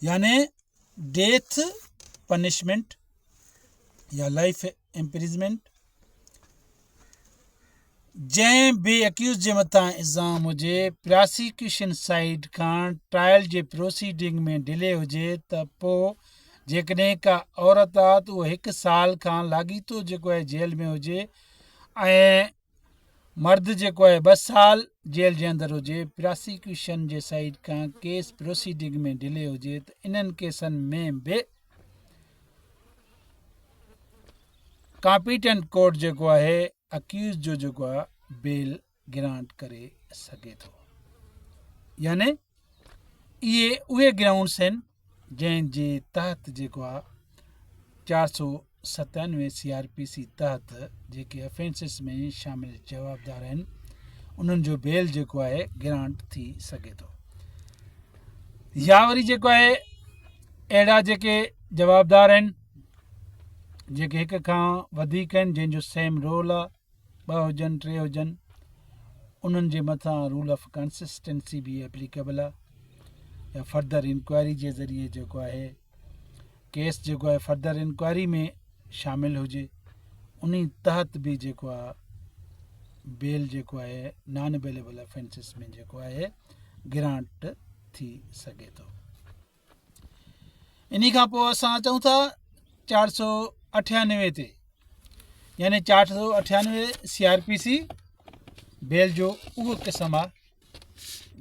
यानी डेथ पनिशमेंट या लाइफ इम्प्रिजमेंट जंहिं बि अक्यूज़ जे मथां इल्ज़ाम हुजे, प्रोसिक्यूशन साइड खां ट्रायल जे प्रोसीडिंग में डिले हुजे, त पोइ जेकॾहिं का औरत आहे त उहा 1 साल खां लाॻीतो जेको आहे जेल में हुजे ऐं मर्द जेको आहे 2 साल जेल जे अंदरि हुजे। प्रोसिक्यूशन जे साइड खां केस प्रोसीडिंग में डिले हुजे त इन्हनि केसनि में बि कॉम्पिटेंट कोर्ट जेको आहे अक्यूज़ जो जेको आहे बेल ग्रांट करे सघे थो। यानी इहे उहे ग्राउंड्स आहिनि जंहिंजे तहत जेको आहे 497 CRPC तहत जेके अफेंसिस में शामिल जवाबदार आहिनि उन्हनि जो बेल जेको आहे ग्रांट थी सघे थो। या वरी जेको आहे अहिड़ा जेके जवाबदार आहिनि जेके 1 खां वधीक आहिनि, जंहिंजो सेम रोल आहे, 2 हुजनि 3 हुजनि, उन्हनि जे मथां रूल ऑफ कंसिस्टेंसी बि एप्लीकेबल आहे, या फर्दर इंक्वायरी जे ज़रिए जेको आहे केस जेको आहे फर्दर इंक्वायरी में शामिलु हुजे, उन तहत बि जेको आहे बेल जेको आहे नॉन बेलेबल ऑफेंसिस में जेको आहे ग्रांट थी सघे थो। इन खां पोइ असां अचूं था 498 ते, यानी 498 CRPC बेल जो उहो क़िस्म आहे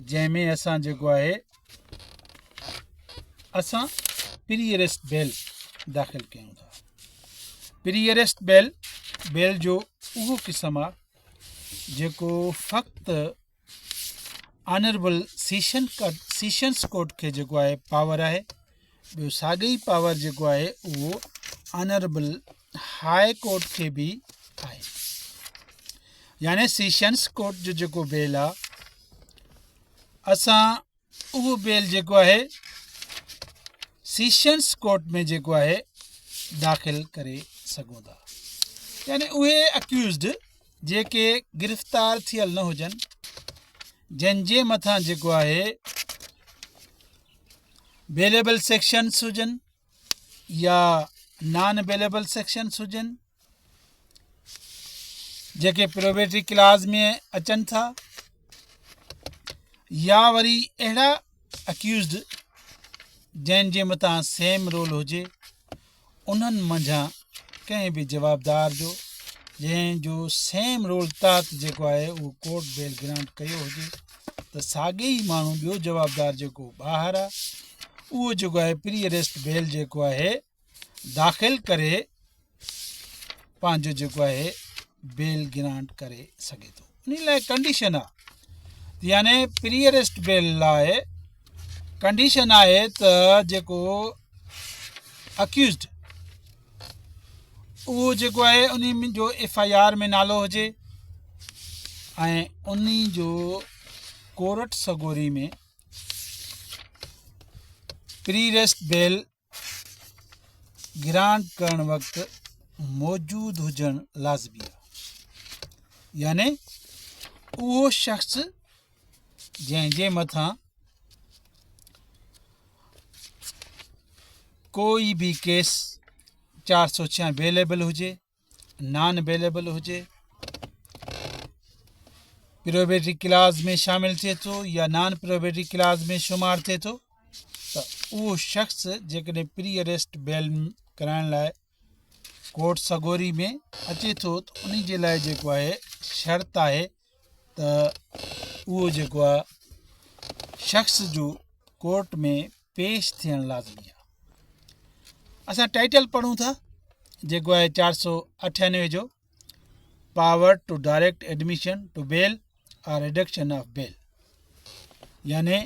जंहिंमें असां जेको आहे असां प्री अरेस्ट बेल दाख़िल कयूं था। प्री अरेस्ट बेल जो उहो क़िस्म आहे जेको फ़क़्ति ऑनरेबल सेशंस कोर्ट खे जेको आहे पावर आहे, ॿियो साॻी पावर जेको आहे उहो ऑनरेबल हाई कोर्ट खे बि आहे। यानी सेशंस कोर्ट जो जेको बेल आहे असां उहो बेल जेको आहे सेशंस कोर्ट में जेको आहे दाख़िल करे सघूं था। यानी उहे अक्यूज़्ड जेके गिरफ़्तार थियल न हुजनि, जंहिंजे मथां जेको आहे बेलेबल सेक्शन्स हुजनि या नॉन बेलेबल सेक्शन्स हुजनि, जेके प्रोबेटरी क्लास में अचनि था, या वरी अहिड़ा अक्यूज़्ड जंहिंजे मथां सेम रोल हुजे, उन्हनि मंझां कंहिं बि जवाबदार जो जंहिंजो सेम रोल तहत जेको आहे उहो कोर्ट बेल ग्रांट कयो हुजे, त साॻे ई माण्हू ॿियो जवाबदार जेको ॿाहिरि आहे उहो जेको आहे प्री अरेस्ट बेल जेको आहे दाख़िल करे पंहिंजो जेको आहे बेल ग्रांट करे सघे थो। उन लाइ कंडीशन आहे, यानी प्री अरेस्ट बेल लाइ कंडीशन आहे त जेको अक्यूज़्ड उहो जेको आहे उन जो FIR में नालो हुजे ऐं उन जो कोर्ट सगोरी में प्री अरेस्ट बेल ग्रांट करण वक़्तु मौजूदु हुजणु लाज़मी आहे। यानी उहो शख़्स जंहिंजे मथां कोई भी केस 406 बेलेबल हुजे, नॉन बेलेबल हुजे, प्रोबेटरी क्लास में शामिल थिए थो या नॉन प्रोबेटरी क्लास में शुमार थिए थो, त उहो शख़्स जेकॾहिं प्री अरेस्ट बेल कराइण लाइ कोर्ट सगोरी में अचे थो, त उन जे लाइ जेको आहे शर्त आहे त उहो जेको आहे शख़्स जो कोर्ट में पेश थियणु लाज़मी आहे। असां टाइटल पढ़ूं था जेको आहे 498 जो, power to direct admission to bail और रिडक्शन ऑफ बेल। यानी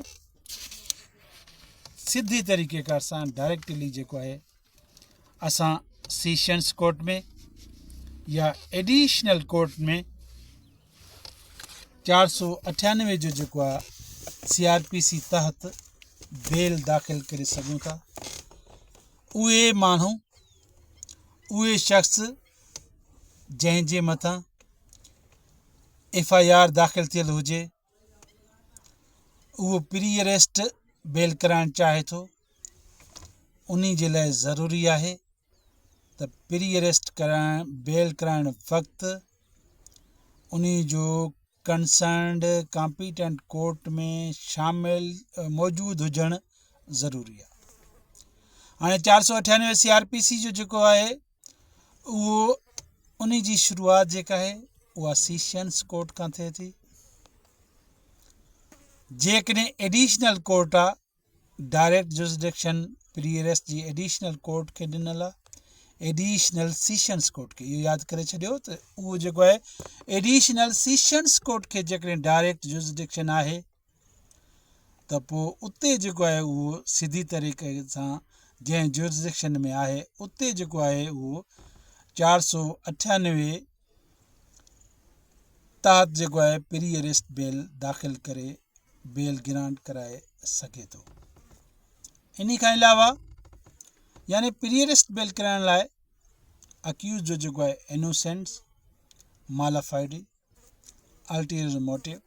सिधी तरीक़ेकार सां डायरेक्टली जेको आहे असां सेशंस कोर्ट में या एडिशनल कोर्ट में 498 जो जेको आहे CRPC तहत बेल दाख़िल करे सघूं था। उहे माण्हू, उहे शख़्स जंहिंजे मथां FIR दाख़िल थियल हुजे, उहो प्री अरेस्ट बेल कराइणु चाहे थो, उन जे लाइ ज़रूरी आहे त प्री अरेस्ट बेल कराइण वक़्तु उन जो कंसर्नड कॉम्पिटेंट कोर्ट में शामिल मौजूदु हुजणु ज़रूरी आहे। हाणे 498 CRPC जो जेको आहे उहो उन जी शुरूआति जेका आहे उहा सेशंस कोर्ट खां थिए थी। जेकॾहिं एडिशनल कोर्ट आहे, डायरेक्ट जुरिसडिक्शन प्री अरेस्ट जी एडिशनल कोर्ट खे ॾिनल आहे, एडिशनल सेशंस कोर्ट खे, इहो यादि करे छॾियो त उहो जेको आहे एडिशनल सेशंस कोर्ट खे जेकॾहिं डायरेक्ट जुरिसडिक्शन आहे त पोइ उते जेको आहे उहो सिधी तरीक़े सां जंहिं जुरिसडिक्शन में आहे उते जेको आहे उहो 498 तहत जेको आहे प्री अरेस्ट बेल दाख़िल करे बेल ग्रांट कराए सघे थो। इन खां अलावा यानी प्री अरेस्ट बेल कराइण लाइ अक्यूज़ जो जेको आहे इनोसेंस, मालाफाइडी, अल्टीरियर मोटिव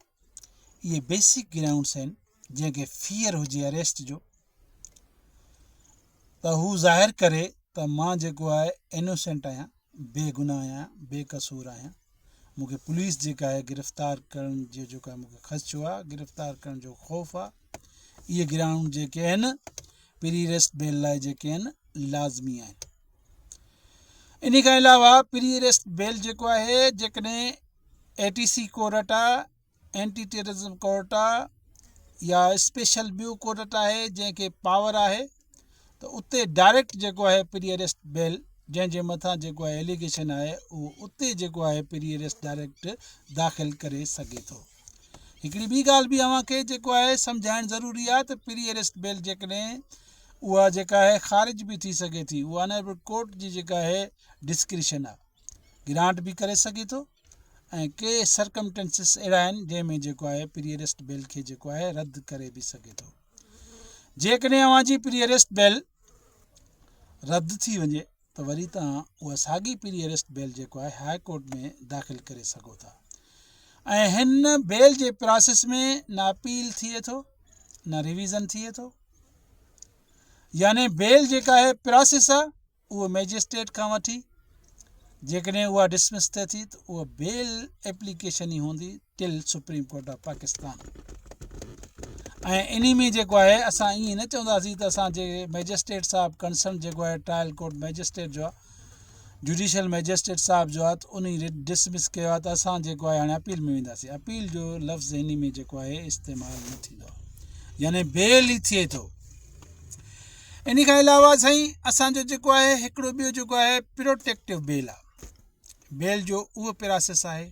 इहे बेसिक ग्राउंड्स आहिनि जंहिंखे फियर हुजे अरेस्ट जो, त हू ज़ाहिर करे त मां जेको आहे इनोसेंट आहियां, बेगुनाह आहियां, बेकसूर आहियां, मूंखे पुलिस जेका आहे गिरफ़्तार करण जो जेको आहे मूंखे ख़दशो आहे, गिरफ़्तार करण जो ख़ौफ़ आहे। इहे ग्राउंड जेके आहिनि प्री अरेस्ट बेल लाइ जेके आहिनि लाज़मी आहिनि। इन खां अलावा प्री अरेस्ट बेल जेको आहे जेकॾहिं ATC कोर्ट आहे, एंटी टेररिज़म कोर्ट आहे या स्पेशल ॿियो कोर्ट आहे जंहिंखे पावर आहे, त उते डायरेक्ट जेको आहे प्री अरेस्ट बेल जंहिंजे मथां जेको आहे एलिगेशन आहे उहो उते जेको आहे प्री अरेस्ट डायरेक्ट दाख़िल करे सघे थो। हिकिड़ी ॿी ॻाल्हि बि अव्हांखे जेको आहे सम्झाइणु ज़रूरी आहे त प्री अरेस्ट बेल जेकॾहिं उहा जेका आहे ख़ारिज बि थी सघे थी, उहा ऑनरेबल कोर्ट जी जेका आहे डिस्क्रिशन आहे, ग्रांट बि करे सघे थो ऐं के सर्कमटेंसिस अहिड़ा आहिनि जंहिंमें जेको आहे प्री अरेस्ट बेल खे जेको आहे रद्द करे बि सघे थो। जेकॾहिं अव्हांजी प्री अरेस्ट बेल रद्द थी वञे त वरी तव्हां उहा साॻी प्री अरेस्ट बेल जेको आहे हाई कोर्ट में दाख़िल करे सघो था ऐं हिन बेल जे प्रोसेस में न अपील थिए थो न रिवीज़न थिए थो, यानी बेल जेका आहे प्रोसेस आहे उहो मैजिस्ट्रेट खां वठी जेकॾहिं उहा डिसमिस थिए थी त उहा बेल एप्लीकेशन ई हूंदी till supreme court of Pakistan. ऐं इन में जेको आहे असां ईअं न चवंदासीं त असांजे मैजिस्ट्रेट साहिबु कंसर्न जेको आहे ट्रायल कोर्ट मैजिस्ट्रेट जो आहे, जुडिशल मैजिस्ट्रेट साहिब जो आहे, त उन डिसमिस कयो आहे त असां जेको आहे हाणे अपील में वेंदासीं। अपील जो लफ़्ज़ इन में जेको आहे इस्तेमालु न थींदो आहे, यानी बेल ई थिए थो। इन खां अलावा साईं असांजो जेको आहे हिकिड़ो ॿियो जेको आहे प्रोटेक्टिव बेल आहे। बेल जो उहो प्रोसेस आहे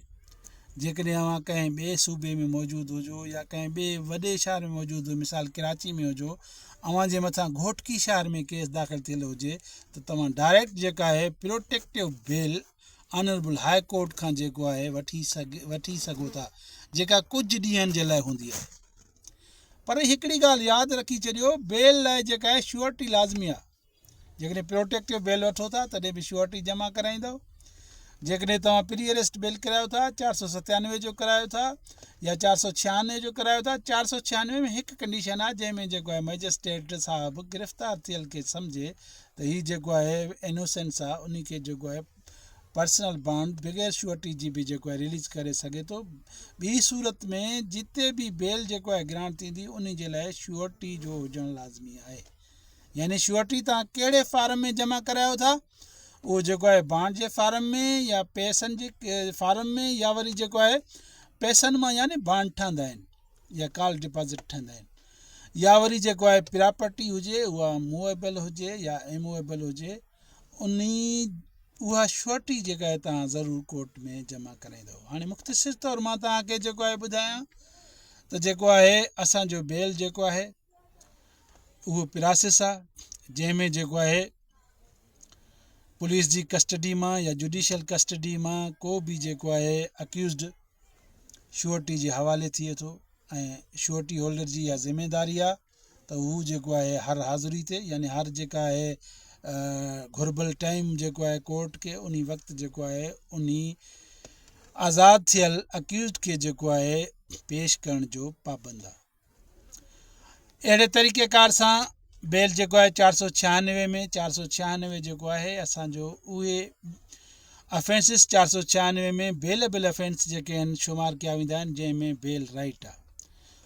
जेकॾहिं अव्हां कंहिं ॿिए सूबे में मौजूदु हुजो या कंहिं ॿिए वॾे शहर में मौजूदु हुजो, मिसाल कराची में हुजो, अव्हां जे मथां घोटकी शहर में केस दाख़िल थियल हुजे त तव्हां डायरेक्ट जेका आहे protective bail honourable high court खां जेको आहे वठी सघो था, जेका कुझु ॾींहंनि जे लाइ हूंदी आहे। पर हिकिड़ी ॻाल्हि यादि रखी छॾियो, बेल लाइ जेका आहे श्योरिटी लाज़मी आहे। जेकॾहिं प्रोटेक्टिव बेल वठो था तॾहिं बि श्योरिटी जमा कराईंदव। जेकॾहिं तव्हां प्री अरेस्ट बेल करायो था 497 जो करायो था या 496 जो करायो था, 496 में हिकु कंडीशन आहे जंहिंमें जेको आहे मैजिस्ट्रेट साहिबु गिरफ़्तार थियल खे सम्झे त हीउ जेको आहे इनोसेंस आहे, उन खे जेको आहे पर्सनल बॉन्ड बग़ैर श्योरिटी जी बि जेको आहे रिलीज़ करे सघे थो। ॿी सूरत में जिते बि बेल जेको आहे ग्रांट थींदी उन जे लाइ श्योरिटी जो हुजणु लाज़मी आहे। यानी श्योरिटी तव्हां कहिड़े फार्म में जमा करायो था, उहो जेको आहे बॉन्ड जे फार्म में या पैसनि जे फार्म में या वरी जेको आहे पैसनि मां यानी बॉन्ड ठहंदा आहिनि या कॉल डिपॉज़िट ठहंदा आहिनि, या वरी जेको आहे प्रॉपर्टी हुजे उहा मूवेबल हुजे या इमूवेबल हुजे, उहा श्योरिटी जेका आहे तव्हां ज़रूरु कोर्ट में जमा कराईंदव। हाणे मुख़्तसिर तौर मां तव्हांखे जेको आहे ॿुधायां त जेको आहे असांजो बेल जेको आहे उहो प्रोसेस आहे जंहिंमें जेको आहे पुलिस जी कस्टडी मां या जुडिशल कस्टडी मां को बि जेको आहे अक्यूज़ड श्योरिटी जे हवाले थिए थो ऐं श्योरिटी होल्डर जी इहा ज़िमेदारी आहे त हू जेको आहे हर हाज़िरी ते यानी हर जेका आहे घुर्बल टाइम जेको आहे कोर्ट खे उन वक़्तु जेको आहे उन आज़ादु थियल अक्यूज़ड खे जेको आहे पेश करण जो पाबंद आहे। अहिड़े तरीक़ेकार सां बेल जेको आहे 496 में 496 जेको आहे असांजो उहे अफेंसिस 496 में बेलेबल अफेंस जेके आहिनि शुमार कया वेंदा आहिनि जंहिंमें बेल राइट आहे।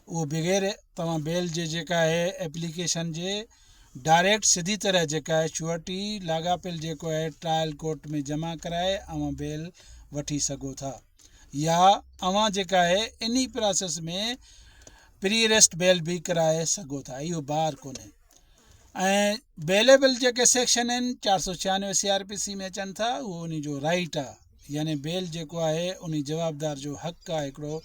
उहो बग़ैर तव्हां बेल जे जेका आहे एप्लीकेशन जे डायरेक्ट सिधी तरह जेका आहे श्योरिटी लाॻापियल जेको आहे ट्रायल कोर्ट में जमा कराए अव्हां बेल वठी सघो था, या अव्हां जेका आहे इन प्रोसेस में प्री अरेस्ट बेल बि कराए सघो था, इहो बार कोन्हे। ऐं बेलेबल जेके सेक्शन आहिनि 496 CRPC में अचनि था, उहो उन जो राइट आहे, यानी बेल जेको आहे उन जवाबदार जो हक़ु आहे, हिकिड़ो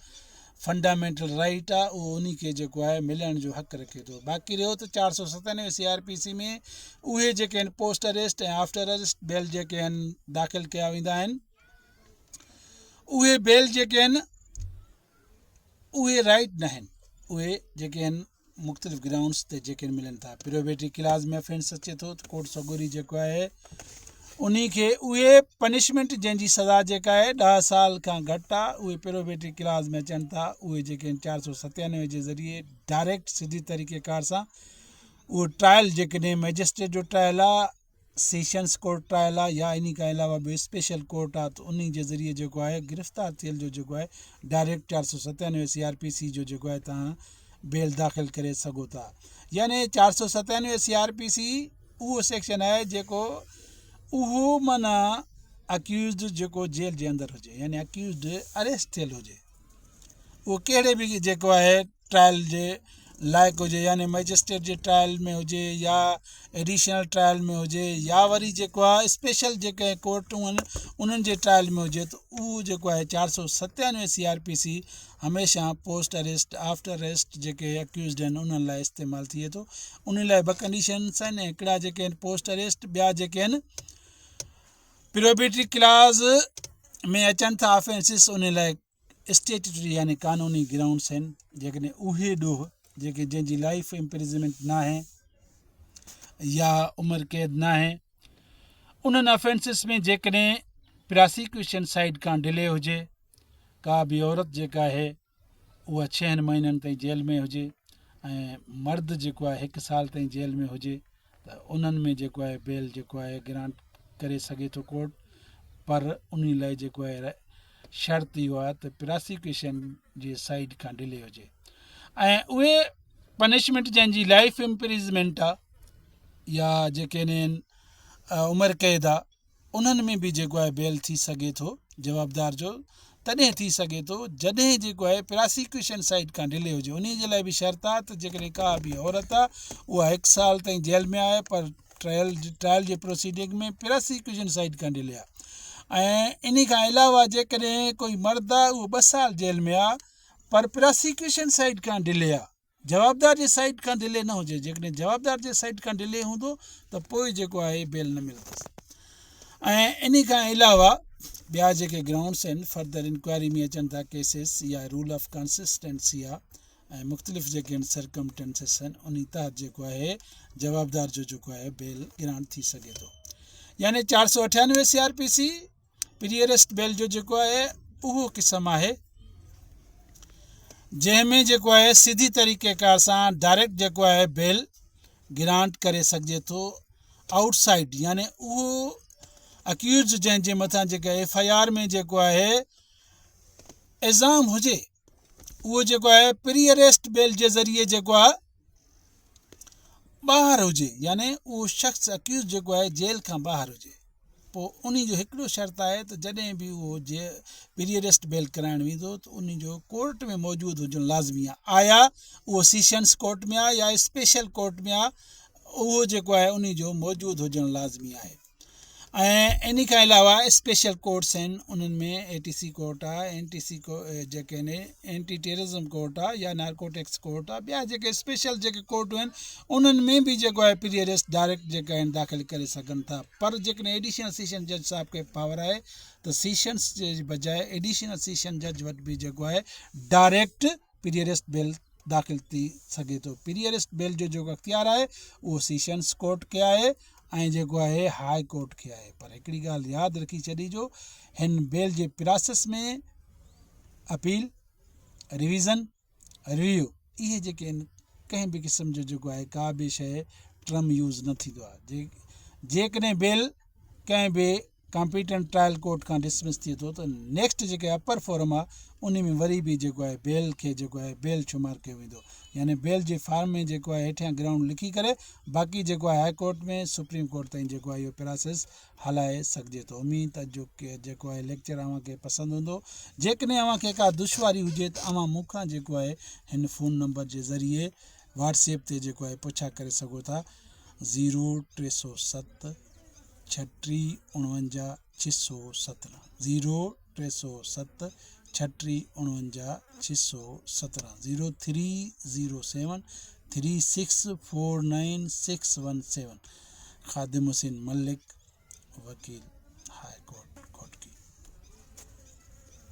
फंडामेंटल राइट आहे, उहो उन खे जेको आहे मिलण जो हक़ु रखे थो। बाक़ी रहियो त 497 CRPC में उहे जेके आहिनि पोस्ट अरेस्ट ऐं आफ्टर अरेस्ट बेल जेके आहिनि दाख़िल कया वेंदा आहिनि, उहे बेल जेके आहिनि उहे राइट न आहिनि, उहे जेके आहिनि मुख़्तलिफ़ ग्राउंड्स ते जेके मिलनि था। प्रोबेटरी क्लास में ऑफेंस अचे थो त कोर्ट सगोरी जेको आहे उन्ही खे उहे पनिशमेंट जंहिंजी सज़ा जेका आहे 10 साल खां घटि आहे उहे प्रोबेटरी क्लास में अचनि था। उहे जेके आहिनि 497 जे ज़रिए डायरेक्ट सिधी तरीक़ेकार सां उहो ट्रायल जेकॾहिं मैजिस्ट्रेट जो ट्रायल आहे, सेशंस कोर्ट ट्रायल आहे या इन खां अलावा ॿियो स्पेशल कोर्ट आहे, त उन जे ज़रिए जेको आहे गिरफ़्तार थियल जो जेको आहे डायरेक्ट 497 CRPC जो जेको आहे तव्हां बेल दाख़िल करे सघो था। यानी 497 CRPC उहो सेक्शन आहे जेको उहो माना अक्यूज़ड जेको जेल जे अंदरि हुजे, यानी अक्यूज़ड अरेस्ट थियल हुजे, उहो कहिड़े बि जेको आहे ट्रायल जे लाइक़ु हुजे, यानी मैजिस्ट्रेट जे ट्रायल में हुजे या एडिशनल ट्रायल में हुजे या वरी जेको आहे स्पेशल जेके कोर्टूं आहिनि उन्हनि जे ट्रायल में हुजे, त उहो जेको आहे 497 CRPC हमेशह पोस्ट अरेस्ट आफ्टर अरेस्ट जेके अक्यूज़ड आहिनि उन्हनि लाइ इस्तेमालु थिए थो। उन लाइ ॿ कंडीशन्स आहिनि, हिकिड़ा जेके आहिनि पोस्ट अरेस्ट, ॿिया जेके आहिनि प्रोबेटरी क्लास में अचनि था ऑफेंसिस, उन लाइ स्टेटरी यानी कानूनी ग्राउंड्स आहिनि। जेकॾहिं उहे ॾोह जेके जंहिंजी लाइफ इम्प्रिजमेंट न आहे या उमिरि कैद न आहे, उन्हनि ऑफेंसिस में जेकॾहिं प्रोसिक्यूशन साइड खां डिले हुजे, का बि औरत जेका आहे उहा 6 महीननि ताईं जेल में हुजे ऐं मर्द जेको आहे 1 साल ताईं जेल में हुजे, त उन्हनि में जेको आहे बेल जेको आहे ग्रांट करे सघे थो कोर्ट। पर उन लाइ जेको आहे शर्त इहो आहे त प्रोसिक्यूशन जे साइड खां डिले हुजे ऐं उहे पनिशमेंट जंहिंजी लाइफ इम्प्रिजमेंट आहे या जेके आहिनि उमिरि कैद आहे, उन्हनि में बि जेको आहे बेल थी सघे थो जवाबदार जो तॾहिं थी सघे थो जॾहिं जेको आहे प्रोसिक्यूशन साइड खां डिले हुजे। उन जे लाइ बि शर्त आहे त जेकॾहिं का बि औरत आहे उहा 1 साल ताईं जेल में आहे पर ट्रायल जे प्रोसीडिंग में प्रोसिक्यूशन साइड खां डिले आहे, ऐं इन खां अलावा जेकॾहिं कोई मर्द आहे उहो 2 साल जेल में आहे पर प्रोसिक्यूशन साइड खां डिले आहे, जवाबदार जे साइड खां डिले न हुजे। जेकॾहिं जवाबदार जे साइड खां डिले हूंदो त पोइ जेको आहे बेल न मिलंदसि। ऐं इन खां अलावा ॿिया जेके ग्राउंड्स आहिनि फर्दर इंक्वायरी में अचनि था केसिस या रूल ऑफ कंसिस्टेंसी आहे ऐं मुख़्तलिफ़ जेके आहिनि सर्कमटेंसिस आहिनि उन तहत जेको आहे जवाबदार जो जेको आहे बेल ग्रांट थी सघे थो। यानी 498 CRPC प्री अरेस्ट बेल जो जेको आहे उहो क़िस्म आहे जंहिंमें जेको आहे सिधी तरीक़ेकार सां डायरेक्ट जेको आहे बेल ग्रांट करे सघिजे थो आउटसाइड, यानी उहो अक्यूज़ जंहिंजे मथां जेका FIR में जेको आहे इल्ज़ाम हुजे उहो जेको आहे प्री अरेस्ट बेल जे ज़रिए जेको आहे ॿाहिरि हुजे, यानी उहो शख़्स अक्यूज़ जेको आहे जेल खां ॿाहिरि हुजे। पोइ उन जो हिकिड़ो शर्त आहे त जॾहिं बि उहो प्री अरेस्ट बेल कराइणु वेंदो त उन जो कोर्ट में मौजूदु हुजणु लाज़मी आहे। आया उहो सेशंस कोर्ट में आहे या स्पेशल कोर्ट में आहे, उहो जेको आहे उन जो मौजूदु हुजणु लाज़मी आहे। ऐं इन खां अलावा स्पेशल कोर्ट्स आहिनि, उन्हनि में ATC कोर्ट आहे, जेके आहिनि एंटी टेररिज्म कोर्ट आहे या नारकोटिक्स कोर्ट आहे, ॿिया जेके स्पेशल जेके कोर्टूं आहिनि उन्हनि में बि जेको आहे प्री अरेस्ट डायरेक्ट जेका आहिनि दाख़िल करे सघनि था। पर जेकॾहिं एडिशनल सेशन जज साहब खे पावर आहे त सेशंस जे बजाए एडिशनल सेशन जज वटि बि जेको आहे डायरेक्ट प्री अरेस्ट बेल दाख़िल थी सघे थो। प्री अरेस्ट बेल जो जेको अख्तियार आहे उहो सेशंस कोर्ट खे आहे ऐं जेको आहे हाई कोर्ट खे आहे। पर हिकिड़ी ॻाल्हि यादि रखी छॾिजो, हिन बेल जे प्रोसेस में अपील, रिविज़न, रिव्यू इहे जेके आहिनि कंहिं बि क़िस्म जो जेको आहे का बि शइ टर्म यूज़ न थींदो आहे। जेकॾहिं बेल कंहिं बि कॉम्पिटेंट ट्रायल कोर्ट खां डिसमिस थिए थो त नेक्स्ट जेके अपर फोरम आहे उन में वरी बि जेको आहे बेल खे जेको आहे बेल शुमार कयो वेंदो, यानी बेल जे फार्म में जेको आहे हेठियां ग्राउंड लिखी करे बाक़ी जेको आहे हाई कोर्ट में सुप्रीम कोर्ट ताईं जेको आहे इहो प्रोसेस हलाए सघिजे थो। उमीद आहे जो की जेको आहे लेक्चर अव्हांखे पसंदि हूंदो। जेकॾहिं अव्हांखे का दुश्वारी हुजे त अव्हां मूंखां जेको आहे हिन फ़ोन नंबर जे ज़रिए व्हाट्सएप ते जेको आहे पुछा करे सघो था 0307 3649 617 0307 3649 617 0307 3649 617। खादिम हुसैन मलिक, वकील, हाई कोर्ट।